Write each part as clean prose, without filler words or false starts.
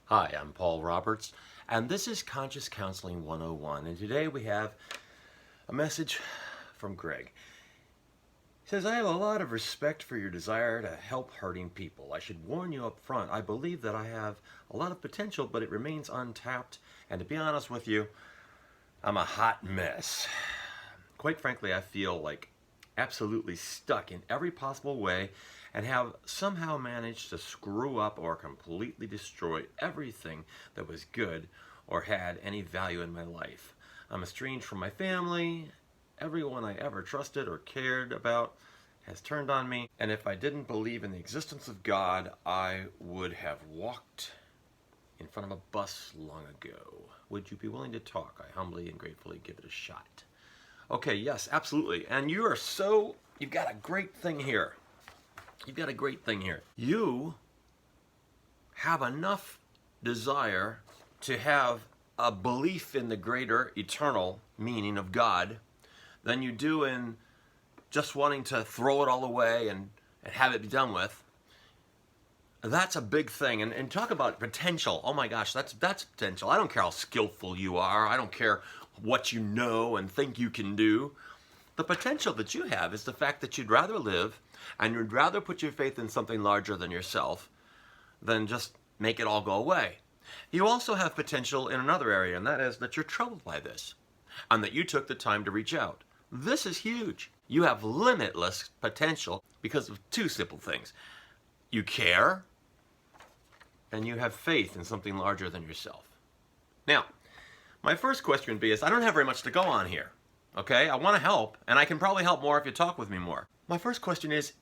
Hi, I'm Paul Roberts, and this is Conscious Counseling 101. And today we have a message from Greg. He says, I have a lot of respect for your desire to help hurting people. I should warn you up front. I believe that I have a lot of potential, but it remains untapped. And to be honest with you, I'm a hot mess. Quite frankly, I feel like absolutely stuck in every possible way and have somehow managed to screw up or completely destroy everything that was good or had any value in my life. I'm estranged from my family. Everyone I ever trusted or cared about has turned on me. And if I didn't believe in the existence of God, I would have walked in front of a bus long ago. Would you be willing to talk? I humbly and gratefully give it a shot. Okay, yes, absolutely. And you've got a great thing here. You've got a great thing here. You have enough desire to have a belief in the greater eternal meaning of God than you do in just wanting to throw it all away and have it be done with. That's a big thing. And talk about potential. Oh my gosh, that's potential. I don't care how skillful you are. I don't care what you know and think you can do. The potential that you have is the fact that you'd rather live and you'd rather put your faith in something larger than yourself than just make it all go away. You also have potential in another area, and that is that you're troubled by this and that you took the time to reach out. This is huge. You have limitless potential because of two simple things. You care and you have faith in something larger than yourself. Now, my first question would be I don't have very much to go on here. Okay, I want to help, and I can probably help more if you talk with me more. My first question is,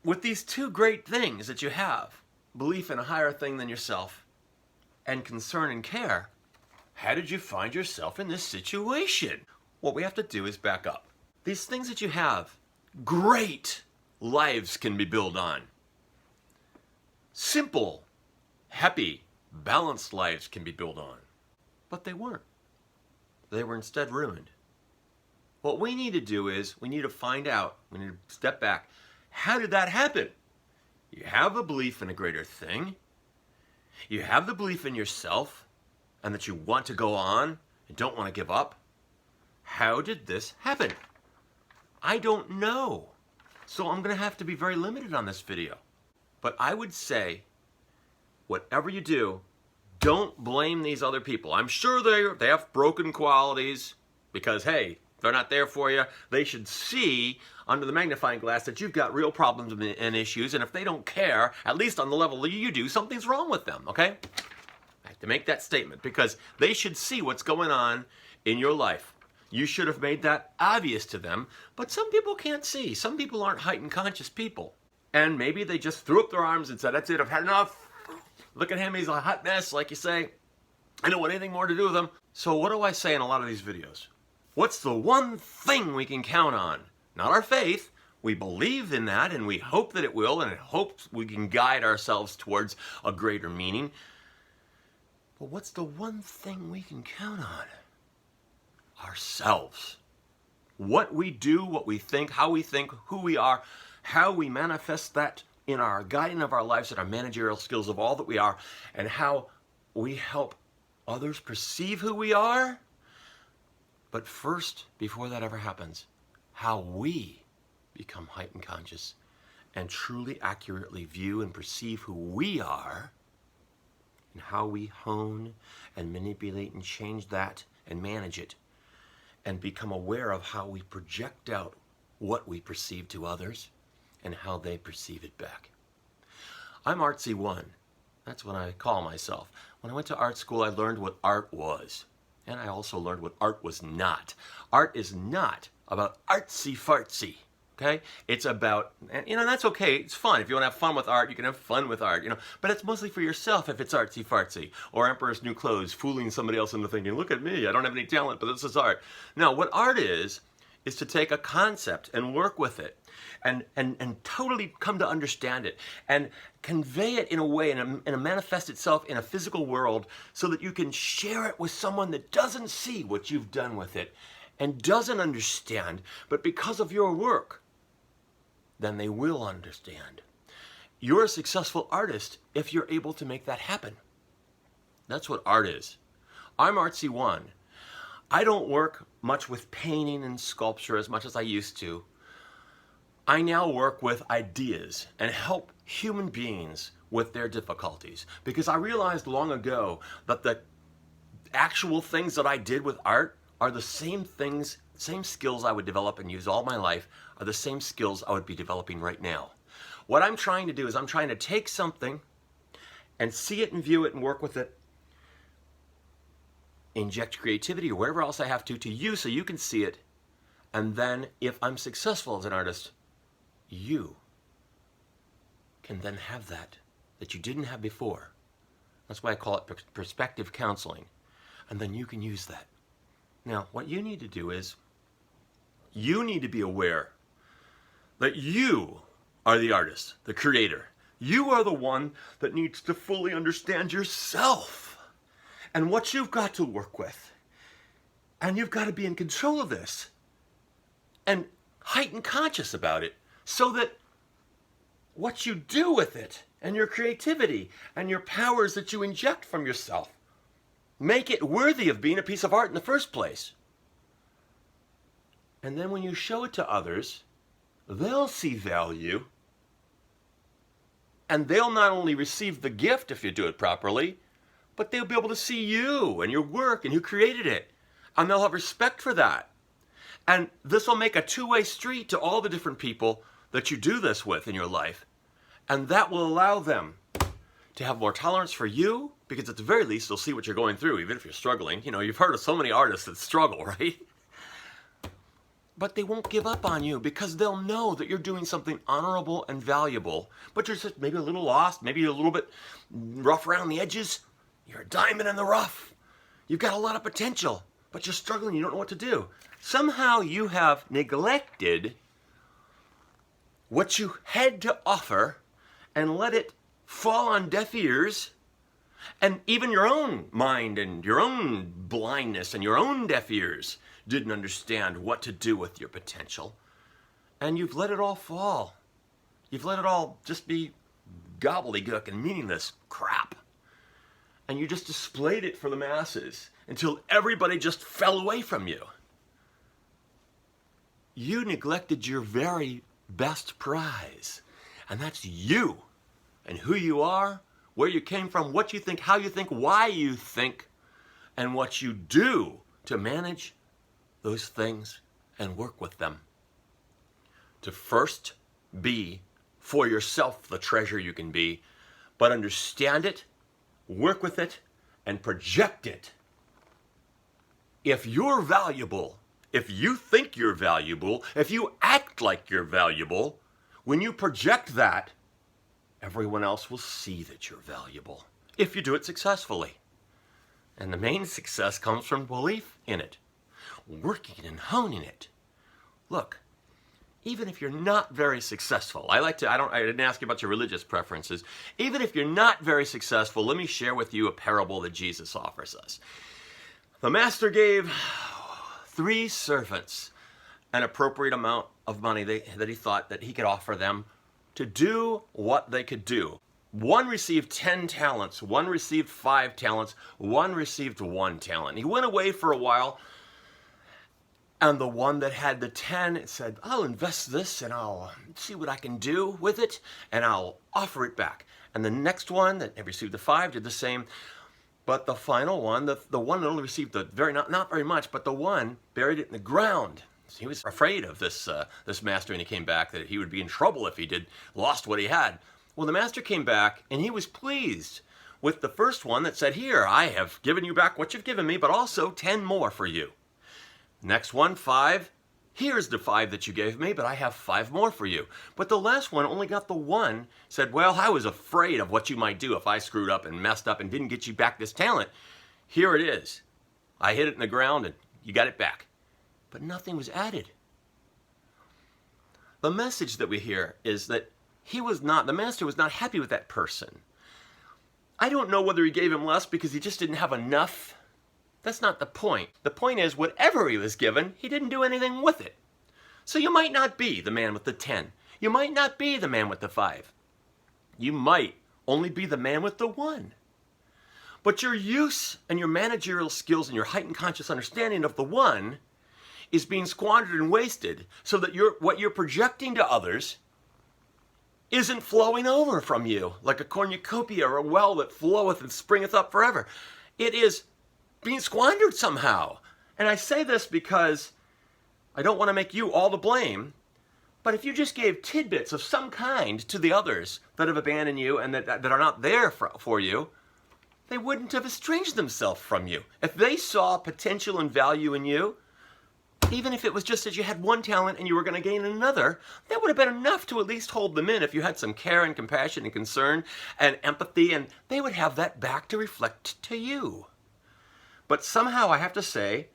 with these two great things that you have, belief in a higher thing than yourself, and concern and care, how did you find yourself in this situation? What we have to do is back up. These things that you have, great lives can be built on. Simple, happy, balanced lives can be built on. But they weren't. They were instead ruined. What we need to do is we need to find out, we need to step back. How did that happen? You have a belief in a greater thing. You have the belief in yourself and that you want to go on and don't want to give up. How did this happen? I don't know. So I'm going to have to be very limited on this video. But I would say, whatever you do, don't blame these other people. I'm sure they have broken qualities because, hey, they're not there for you. They should see under the magnifying glass that you've got real problems and issues, and if they don't care, at least on the level that you do, something's wrong with them, okay? I have to make that statement because they should see what's going on in your life. You should have made that obvious to them, but some people can't see. Some people aren't heightened conscious people. And maybe they just threw up their arms and said, that's it, I've had enough. Look at him, he's a hot mess, like you say. I don't want anything more to do with him. So what do I say in a lot of these videos? What's the one thing we can count on? Not our faith. We believe in that and we hope that it will and hope we can guide ourselves towards a greater meaning. But what's the one thing we can count on? Ourselves. What we do, what we think, how we think, who we are, how we manifest that in our guiding of our lives and our managerial skills of all that we are, and how we help others perceive who we are. But first, before that ever happens, how we become heightened conscious and truly accurately view and perceive who we are, and how we hone and manipulate and change that and manage it, and become aware of how we project out what we perceive to others and how they perceive it back. I'm Artsy One. That's what I call myself. When I went to art school, I learned what art was. And I also learned what art was not. Art is not about artsy-fartsy, okay? It's about, and that's okay, it's fun. If you want to have fun with art, you can have fun with art, But it's mostly for yourself if it's artsy-fartsy. Or Emperor's New Clothes, fooling somebody else into thinking, look at me, I don't have any talent, but this is art. Now, what art is to take a concept and work with it and totally come to understand it and convey it in a way and manifest itself in a physical world so that you can share it with someone that doesn't see what you've done with it and doesn't understand, but because of your work, then they will understand. You're a successful artist if you're able to make that happen. That's what art is. I'm Artsy One. I don't work much with painting and sculpture as much as I used to. I now work with ideas and help human beings with their difficulties, because I realized long ago that the actual things that I did with art are the same things, same skills I would develop and use all my life are the same skills I would be developing right now. What I'm trying to do is I'm trying to take something and see it and view it and work with it, inject creativity or whatever else I have to you so you can see it, and then if I'm successful as an artist, you can then have that you didn't have before. That's why I call it perspective counseling. And then you can use that. Now, what you need to do is, you need to be aware that you are the artist, the creator. You are the one that needs to fully understand yourself and what you've got to work with. And you've got to be in control of this and heighten conscious about it so that what you do with it and your creativity and your powers that you inject from yourself make it worthy of being a piece of art in the first place. And then when you show it to others, they'll see value, and they'll not only receive the gift if you do it properly, but they'll be able to see you and your work and who created it, and they'll have respect for that. And this will make a two-way street to all the different people that you do this with in your life, and that will allow them to have more tolerance for you, because at the very least they'll see what you're going through, even if you're struggling. You know, you've heard of so many artists that struggle, right? But they won't give up on you because they'll know that you're doing something honorable and valuable, but you're just maybe a little lost, maybe a little bit rough around the edges. You're a diamond in the rough. You've got a lot of potential, but you're struggling, you don't know what to do. Somehow you have neglected what you had to offer and let it fall on deaf ears, and even your own mind and your own blindness and your own deaf ears didn't understand what to do with your potential, and you've let it all fall. You've let it all just be gobbledygook and meaningless crap, and you just displayed it for the masses until everybody just fell away from you. You neglected your very best prize, and that's you and who you are, where you came from, what you think, how you think, why you think, and what you do to manage those things and work with them. To first be for yourself the treasure you can be, but understand it, work with it, and project it. If you're valuable, if you think you're valuable, if you act like you're valuable, when you project that, everyone else will see that you're valuable, if you do it successfully. And the main success comes from belief in it, working and honing it. Look, even if you're not very successful, I didn't ask you about your religious preferences. Even if you're not very successful, let me share with you a parable that Jesus offers us. The master gave 3 servants an appropriate amount of money that he thought that he could offer them to do what they could do. One received 10 talents, one received 5 talents, one received 1 talent. He went away for a while, and the one that had the 10 said, I'll invest this and I'll see what I can do with it, and I'll offer it back. And the next one that had received the 5 did the same. But the final one, the one that only received not very much, but the one buried it in the ground. He was afraid of this master, and he came back that he would be in trouble if he lost what he had. Well, the master came back, and he was pleased with the first one that said, here, I have given you back what you've given me, but also 10 more for you. Next one, 5. Here's the 5 that you gave me, but I have 5 more for you. But the last one only got the 1, said, well, I was afraid of what you might do if I screwed up and messed up and didn't get you back this talent. Here it is. I hid it in the ground, and you got it back. But nothing was added. The message that we hear is that the master was not happy with that person. I don't know whether he gave him less because he just didn't have enough. That's not the point. The point is, whatever he was given, he didn't do anything with it. So you might not be the man with the 10. You might not be the man with the 5. You might only be the man with the 1. But your use and your managerial skills and your heightened conscious understanding of the one is being squandered and wasted so that what you're projecting to others isn't flowing over from you like a cornucopia or a well that floweth and springeth up forever. It is being squandered somehow. And I say this because I don't want to make you all to blame, but if you just gave tidbits of some kind to the others that have abandoned you and that are not there for you, they wouldn't have estranged themselves from you. If they saw potential and value in you, even if it was just that you had one talent and you were going to gain another, that would have been enough to at least hold them in if you had some care and compassion and concern and empathy, and they would have that back to reflect to you. But somehow I have to say,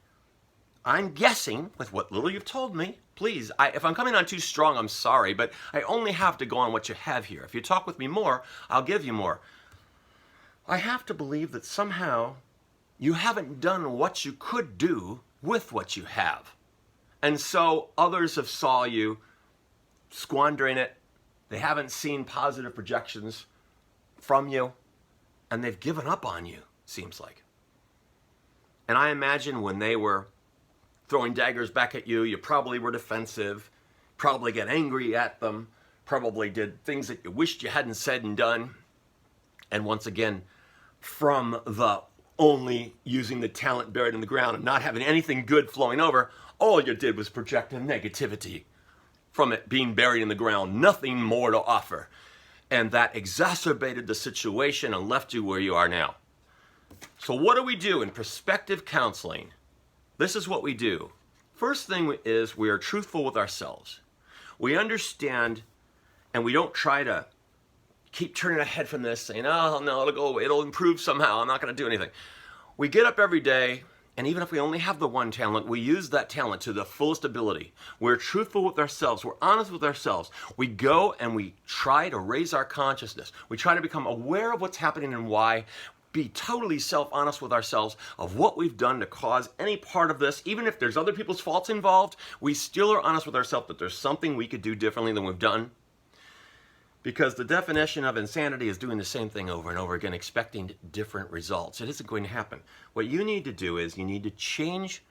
I'm guessing with what little you've told me, please, if I'm coming on too strong, I'm sorry, but I only have to go on what you have here. If you talk with me more, I'll give you more. I have to believe that somehow you haven't done what you could do with what you have. And so others have saw you squandering it. They haven't seen positive projections from you, and they've given up on you, seems like. And I imagine when they were throwing daggers back at you, you probably were defensive, probably got angry at them, probably did things that you wished you hadn't said and done. And once again, from the only using the talent buried in the ground and not having anything good flowing over, all you did was project a negativity from it being buried in the ground, nothing more to offer. And that exacerbated the situation and left you where you are now. So what do we do in perspective counseling? This is what we do. First thing is we are truthful with ourselves. We understand, and we don't try to keep turning our head from this, saying, oh, no, it'll go away. It'll improve somehow. I'm not going to do anything. We get up every day, and even if we only have the one talent, we use that talent to the fullest ability. We're truthful with ourselves. We're honest with ourselves. We go and we try to raise our consciousness. We try to become aware of what's happening and why. Be totally self-honest with ourselves of what we've done to cause any part of this. Even if there's other people's faults involved, we still are honest with ourselves that there's something we could do differently than we've done. Because the definition of insanity is doing the same thing over and over again, expecting different results. It isn't going to happen. What you need to do is you need to change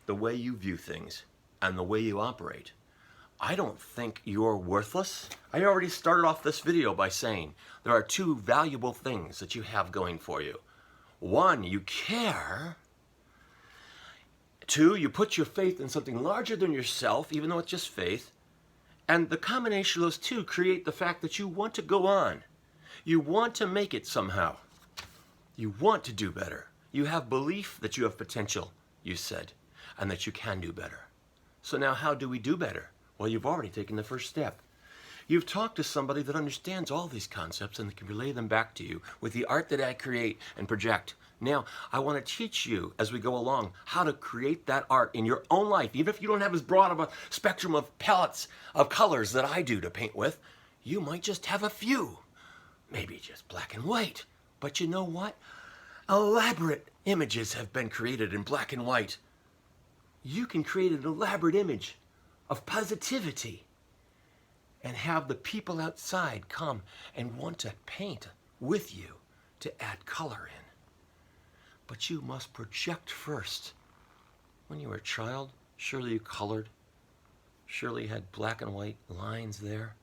the way you view things and the way you operate. I don't think you're worthless. I already started off this video by saying there are two valuable things that you have going for you. One, you care. Two, you put your faith in something larger than yourself, even though it's just faith. And the combination of those two create the fact that you want to go on. You want to make it somehow. You want to do better. You have belief that you have potential, you said, and that you can do better. So now how do we do better? Well, you've already taken the first step. You've talked to somebody that understands all these concepts and can relay them back to you with the art that I create and project. Now, I want to teach you as we go along how to create that art in your own life. Even if you don't have as broad of a spectrum of palettes of colors that I do to paint with, you might just have a few. Maybe just black and white. But you know what? Elaborate images have been created in black and white. You can create an elaborate image of positivity and have the people outside come and want to paint with you to add color in. But you must project first. When you were a child, surely you colored. Surely you had black and white lines there.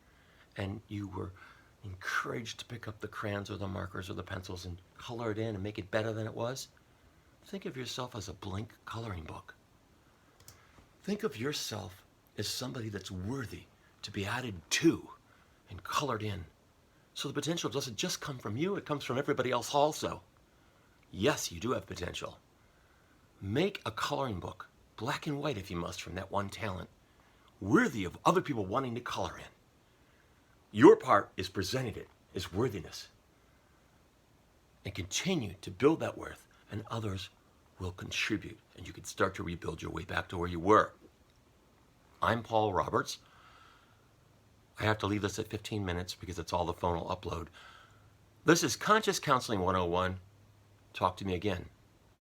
And you were encouraged to pick up the crayons or the markers or the pencils and color it in and make it better than it was. Think of yourself as a blank coloring book. Think of yourself as somebody that's worthy to be added to and colored in. So the potential doesn't just come from you, it comes from everybody else also. Yes, you do have potential. Make a coloring book, black and white if you must, from that one talent, worthy of other people wanting to color in. Your part is presenting it as worthiness. And continue to build that worth, and others will contribute, and you can start to rebuild your way back to where you were. I'm Paul Roberts. I have to leave this at 15 minutes because that's all the phone will upload. This is Conscious Counseling 101. Talk to me again.